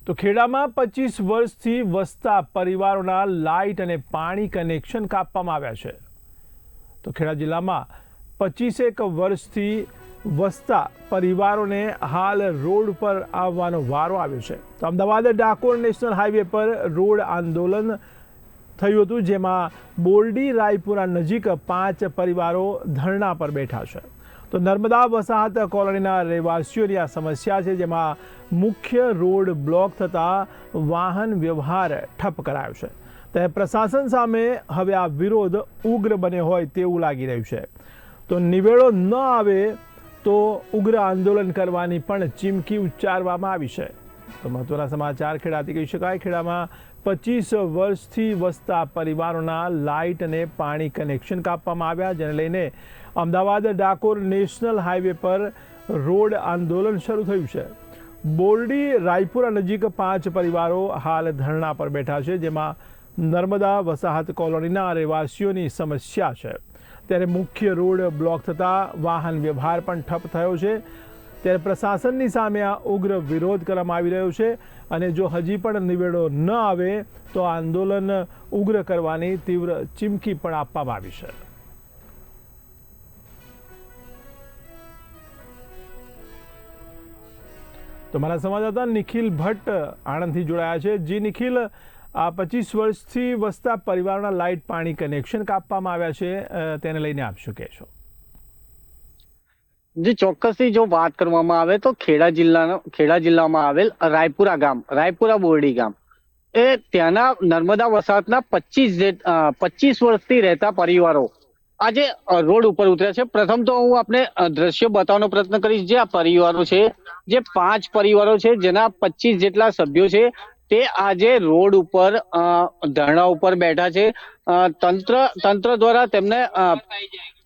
તો ખેડામાં 25 વર્ષથી વસતા પરિવારોના લાઇટ અને પાણી કનેક્શન કાપવામાં આવ્યા છે। તો ખેડા જિલ્લામાં 25 વર્ષથી વસતા પરિવારોને હાલ રોડ પર આવવાનો વારો આવ્યો છે। તો અમદાવાદ ડાકોર નેશનલ હાઈવે પર રોડ આંદોલન થયું હતું, જેમાં બોરડી રાયપુરા નજીક 5 પરિવારો ધરણા પર બેઠા છે। તો નર્મદા વસાહત કોલોનીના રહેવાસીઓની આ સમસ્યા છે, જેમાં મુખ્ય રોડ બ્લોક થતાં વાહન વ્યવહાર ઠપ કરાયો છે। ત્યારે પ્રશાસન સામે હવે આ વિરોધ ઉગ્ર બન્યો હોય તેવું લાગી રહ્યું છે। તો નિવેડો ન આવે તો ઉગ્ર આંદોલન કરવાની પણ ચીમકી ઉચ્ચારવામાં આવી છે। તો મહત્વના સમાચાર ખેડાથી કહી શકાય। ખેડામાં 25 વર્ષથી વસતા પરિવારોના લાઇટ અને પાણી કનેક્શન કાપવામાં આવ્યા, જેને લઈને અમદાવાદ ડાકોર નેશનલ હાઈવે પર રોડ આંદોલન શરૂ થયું છે। બોરડી રાયપુરા નજીક 5 પરિવારો હાલ ધરણા પર બેઠા છે, જેમાં નર્મદા વસાહત કોલોનીના રહેવાસીઓની સમસ્યા છે। ત્યારે મુખ્ય રોડ બ્લોક થતાં વાહન વ્યવહાર પણ ઠપ થયો છે। ત્યારે પ્રશાસનની સામે આ ઉગ્ર વિરોધ કરવામાં આવી રહ્યો છે, અને જો હજી પણ નિવેડો ન આવે તો આંદોલન ઉગ્ર કરવાની તીવ્ર ચીમકી પણ આપવામાં આવી છે। તો મારા સંવાદદાતા નિખિલ ભટ્ટ આણંદથી જોડાયા છે। જી નિખિલ, આ 25 વર્ષથી વસતા પરિવારના લાઇટ પાણી કનેક્શન કાપવામાં આવ્યા છે, તેને લઈને આપ શું કહેશો? જે ચોક્કસથી જો વાત કરવામાં આવે તો ખેડા જિલ્લામાં આવેલ રાયપુરા ગામ, રાયપુરા બોરડી ગામ, એ ત્યાંના નર્મદા વસાહતના 25 વર્ષથી રહેતા પરિવારો આજે રોડ ઉપર ઉતર્યા છે। પ્રથમ તો હું આપને દ્રશ્ય બતાવવાનો પ્રયત્ન કરીશ। જે આ પરિવારો છે, જે 5 પરિવારો છે, જેના 25 જેટલા સભ્યો છે, તે આજે રોડ ઉપર ધરણા ઉપર બેઠા છે। તંત્ર દ્વારા તેમને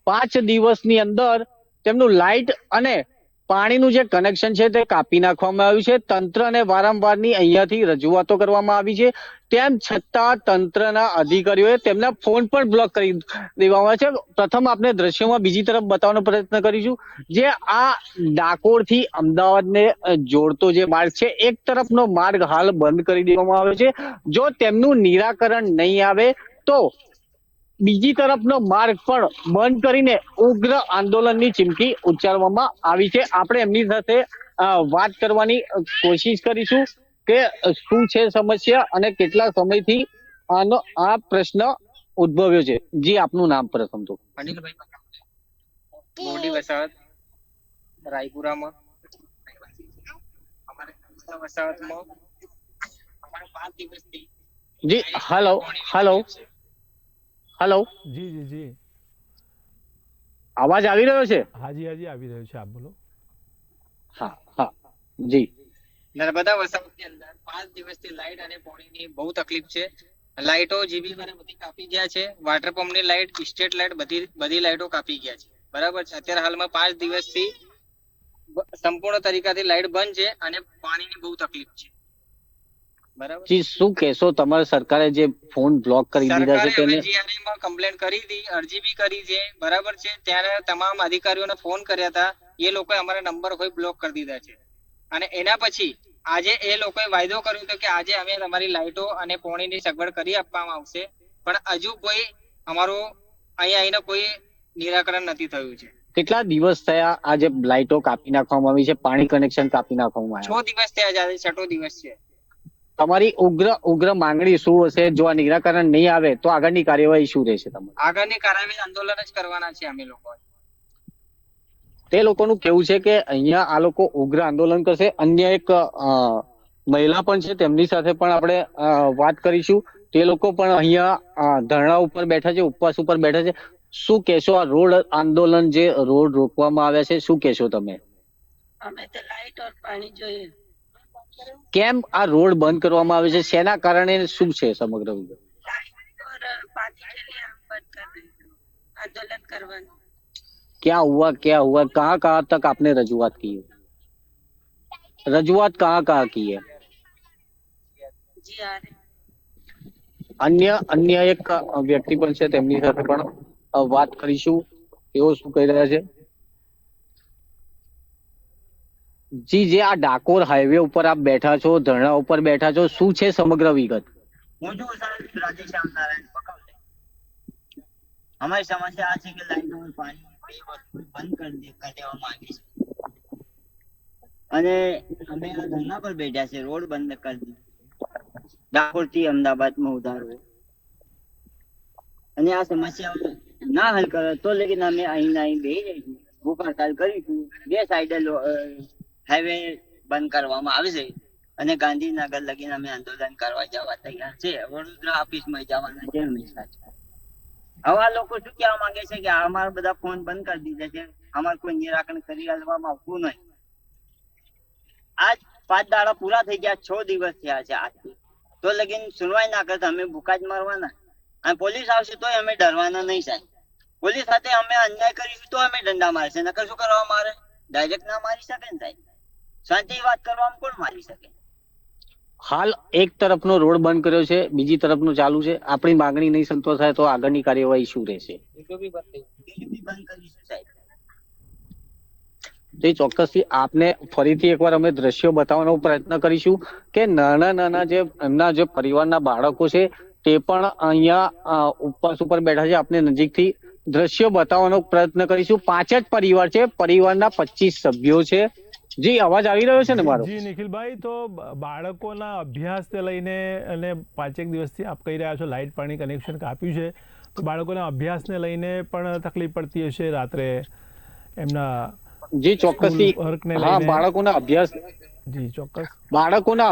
5 દિવસની અંદર તેમનું લાઇટ અને પાણીનું જે કનેક્શન છે તે કાપી નાખવામાં આવ્યું છે। તંત્રને વારંવારની અહીંયાથી રજૂઆતો કરવામાં આવી છે, તેમ છતાં તંત્રના અધિકારીઓએ તેમના ફોન પણ બ્લોક કરી દેવામાં છે। પ્રથમ આપણે દ્રશ્યોમાં બીજી તરફ બતાવવાનો પ્રયત્ન કરીશું। જે આ ડાકોરથી અમદાવાદને જોડતો જે માર્ગ છે, એક તરફનો માર્ગ હાલ બંધ કરી દેવામાં આવ્યો છે। જો તેમનું નિરાકરણ નહીં આવે તો બીજી તરફનો માર્ગ પણ બંધ કરીને ઉગ્ર આંદોલનની ચીમકી ઉચ્ચારવામાં આવી છે। આપણે એમની સાથે વાત કરવાની કોશિશ કરીશું કે શું છે સમસ્યા અને કેટલા સમયથી આ પ્રશ્ન ઉદ્ભવ્યો છે। જી, આપનું નામ પ્રથમ તો? અનિલભાઈ, બોરડી વસાહત રાયપુરામાં અમારે વસાહતમાં અમારે 5 દિવસથી જી હેલો જી જી જી, અવાજ આવી રહ્યો છે? હાજી હાજી આવી રહ્યો છે, આપ બોલો। હા જી, નર્મદા વસાહતની અંદર 5 દિવસથી લાઇટ અને પાણીની બહુ તકલીફ છે। લાઇટો જીબી વાળા બધી કાપી ગયા છે। વોટર પંપની લાઇટ, સ્ટ્રીટ લાઇટ, બધી લાઇટો કાપી ગયા છે, બરાબર છે। અત્યારે હાલમાં 5 દિવસથી સંપૂર્ણ તરીકાથી લાઇટ બંધ છે અને પાણીની બહુ તકલીફ છે, બરાબર। જી, શું કહેશો? તમારી સરકારે જે ફોન બ્લોક કરી દીધા છે તેને જીઆરએમાં કમ્પ્લેન કરી હતી, અરજી બી કરી છે, બરાબર છે। ત્યારે તમામ અધિકારીઓને ફોન કર્યા હતા, એ લોકોએ અમારા નંબર કોઈ બ્લોક કરી દીધા છે। અને એના પછી આજે એ લોકોએ વાયદો કર્યો હતો કે આજે અમે તમારી લાઇટો અને પાણીની સગવડ કરી આપવામાં આવશે, પણ હજુ કોઈ અમારું અહીંયા આવીને કોઈ નિરાકરણ નથી થયું છે। કેટલા દિવસ થયા આજે લાઇટો કાપી નાખવામાં આવી છે, પાણી કનેક્શન કાપી નાખવામાં આવ્યા? 6 દિવસ થયા, આજે 6 દિવસ છે। તમારી ઉગ્ર માંગણી શું હશે? જો આ નિરાકરણ નહીં આવે તો આગળની કાર્યવાહી શું રહેશે તમારી? આગળની કાર્યવાહી આંદોલન જ કરવાના છે અમે લોકો। તે લોકોનું કેવું છે કે અહીંયા આ લોકો ઉગ્ર આંદોલન કરશે। અન્ય એક મહિલા પણ છે, તેમની સાથે પણ આપણે વાત કરીશું। તે લોકો પણ અહીંયા ધરણા ઉપર બેઠા છે, ઉપવાસ ઉપર બેઠા છે। શું કહેશો? આ રોડ આંદોલન, જે રોડ રોકવામાં આવ્યા છે, શું કહેશો તમે? અમે તો લાઇટ ઓર પાણી જોઈએ। કેમ આ રોડ બંધ કરવામાં આવે છે? શેના કારણે? શું છે સમગ્ર વિગત? लाइट और पानी के लिए हम बंद कर रहे हैं आंदोलन करवाना। क्या हुआ? कहाँ तक आपने रजूआत की है? रजूआत कहाँ की है? जी आ रहे। અન્ય એક વ્યક્તિ પણ છે, તેમની સાથે પણ વાત કરીશું, તેઓ શું કહી રહ્યા છે। જી, જે આ ડાકોર હાઈવે ઉપર આપ બેઠા છો, ધરણા ઉપર બેઠા છો, શું છે સમગ્ર વિગત? હું છું સર રાધેશ્યામ નારાયણ પકાવલે. અમારી સમસ્યા આ છે કે લાઈન નું પાણી 2 વર્ષથી બંધ કરી દેવામાં આવી છે અને અમે આ ધરણા પર બેઠા છે. રોડ બંધ કરી દીધો ડાકોર થી અમદાવાદમાં ઉધારો અને આ સમસ્યા ના હલ કરે તો લેકિન અમે અહીં બેસી જઈશું, ભૂખ હડતાલ કરીશું. 2 સાઈડે હાઈવે બંધ કરવામાં આવશે અને ગાંધીનગર લગીને અમે આંદોલન કરવા જવા તૈયાર છે. વડોદરા ઓફિસમાં જવાના છે હંમેશા. હવે આ લોકો શું કહેવા માંગે છે કે અમારા બધા ફોન બંધ કરી દીધા છે, અમારે કોઈ નિરાકરણ કરી આપવામાં આવતું નહીં. આજ 5 દાડા પૂરા થઈ ગયા, 6 દિવસ થયા છે આજથી, તો લગીન સુનવાઈ ના કરતા અમે ભૂકા જ મારવાના. અને પોલીસ આવશે તો અમે ડરવાના નહીં સાહેબ. પોલીસ સાથે અમે અન્યાય કરીશું તો અમે દંડા મારશે, નકર શું કરવા મારે? ડાયરેક્ટ ના મારી શકે ને સાહેબ. શાંતિ વાત કરવામાં કોણ મારી શકે? હાલ એક તરફનો રોડ બંધ કર્યો છે, બીજી તરફનો ચાલુ છે. આપણી માંગણી નહીં સંતોષ થાય તો આગળની કાર્યવાહી શું રહેશે? બીજું બી બંધ કરીશું સાહેબ. તે ચોક્કસથી આપને ફરીથી એકવાર અમે દ્રશ્યો બતાવવાનો પ્રયત્ન કરીશું કે નાના નાના જે એમના જે પરિવારના બાળકો છે તે પણ અહીંયા ઉપવાસ ઉપર બેઠા છે. આપને નજીકથી દ્રશ્યો બતાવવાનો પ્રયત્ન કરીશું. 5 જ પરિવાર છે, પરિવારના 25 સભ્યો છે. જી, અવાજ આવી રહ્યો છે ને મારો? જી નિખિલભાઈ, તો બાળકોના અભ્યાસને લઈને અને 5 દિવસથી આપ કહી રહ્યા છો લાઇટ પાણી કનેક્શન કાપ્યું છે, તો બાળકોના અભ્યાસને લઈને પણ તકલીફ પડતી હશે રાત્રે એમના? જી ચોક્કસથી. હા, બાળકોના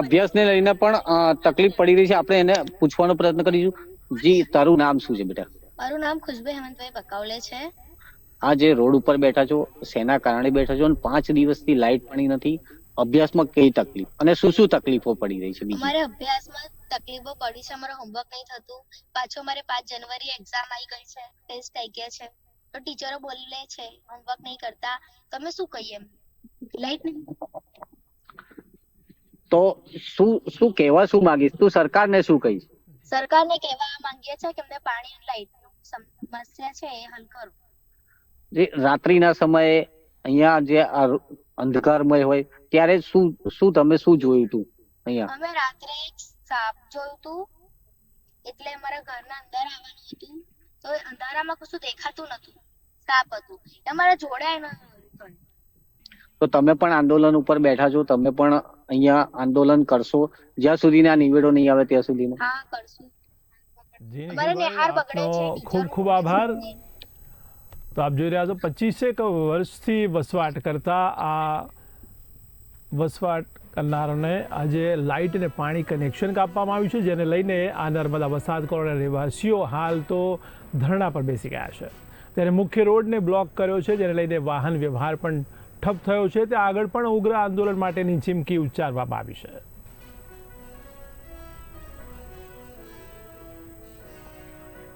અભ્યાસને લઈને પણ તકલીફ પડી રહી છે. આપણે એને પૂછવાનો પ્રયત્ન કરીશું. જી, તારું નામ શું છે બેટા? મારું નામ ખુશ્બુ હેમંતભાઈ બકાવલે છે. આ જે રોડ ઉપર બેઠા છો, શેના કારણે બેઠા છો? અને 5 દિવસથી લાઇટ પાણી નથી, અભ્યાસમાં કઈ તકલીફ અને શું શું તકલીફો પડી રહી છે? અમારે અભ્યાસમાં તકલીફો પડી છે, અમારું હોમવર્ક નહીં થતું. પાછો અમારે 5 જાન્યુઆરી એક્ઝામ આવી ગઈ છે, ટેસ્ટ આવી ગયા છે, તો ટીચરો બોલે છે હોમવર્ક નહીં કરતા. તમે શું કહીએ? લાઈટ નહીં તો શું કહેવા શું માંગીશ તું? સરકારને શું કહીશ? સરકારને કહેવા માંગીએ છે કે અમને પાણી અને લાઈટ સમસ્યા છે એ હલ કરો. જે રાત્રિના સમયે અહીંયા જે અંધકારમય હોય ત્યારે તમે શું જોયું તું અહીંયા? અમે રાત્રે એક સાપ જોયું તું, એટલે અમારા ઘરના અંદર આવવાનું હતું, તો અંધારામાં કશું દેખાતું નતું, સાપ હતું, અમારા જોડાય ન. તો તમે પણ આંદોલન ઉપર બેઠા છો, તમે પણ અહીંયા આંદોલન કરશો જ્યાં સુધી આ નિવેડો નહીં આવે ત્યાં સુધી? હા, કરશું. જી અમારે નિહાર બગડે છે. ખૂબ ખૂબ આભાર. તો આપ જોઈ રહ્યા છો 25 વર્ષથી વસવાટ કરતા આ વસવાટ કરનારોને આજે લાઇટ અને પાણી કનેક્શન કાપવામાં આવ્યું છે, જેને લઈને આ નર્મદા વસાહત કોલોના રહેવાસીઓ હાલ તો ધરણા પર બેસી ગયા છે. ત્યારે મુખ્ય રોડને બ્લોક કર્યો છે, જેને લઈને વાહન વ્યવહાર પણ ઠપ થયો છે. તે આગળ પણ ઉગ્ર આંદોલન માટેની ચીમકી ઉચ્ચારવામાં આવી છે.